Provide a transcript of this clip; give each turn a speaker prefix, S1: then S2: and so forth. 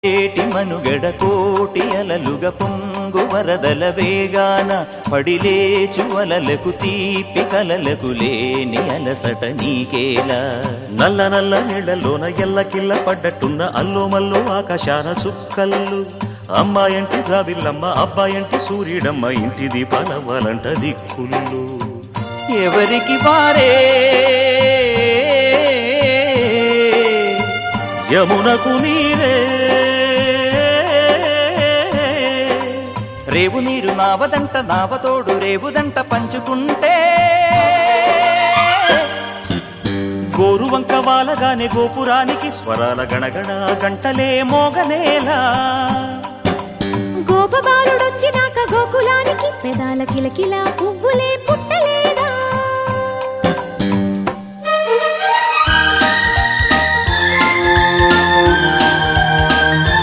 S1: ఏటి మనుగడ కోటి అలలుగ పొంగు వరదల వేగాన పడిలేచు అలలకు తీపి కలలకు లేని అలసట నీకేలా
S2: నల్ల నల్ల నీళ్లలోన ఎల్లకిల్ల పడ్డట్టున్న అల్లో మల్లో ఆకాశాన చుక్కల్లు అమ్మాయంటి జాబిల్లమ్మ అబ్బాయంటి సూర్యుడమ్మ ఇంటి దీపాలవ్వాలంట దిక్కుళ్ళు
S1: ఎవరికి వారే
S2: యమునకు నీరే
S1: రేవు నీరు నావదంట నావతోడు రేవుదంట పంచుకుంటే
S2: గోరువంక వాలగానే గోపురానికి స్వరాల గణగణ గంటలే మోగనేలా
S3: గోపబాలుడొచ్చినాక గోకులానికి పెదాల కిలకిల పువ్వులే పుట్ట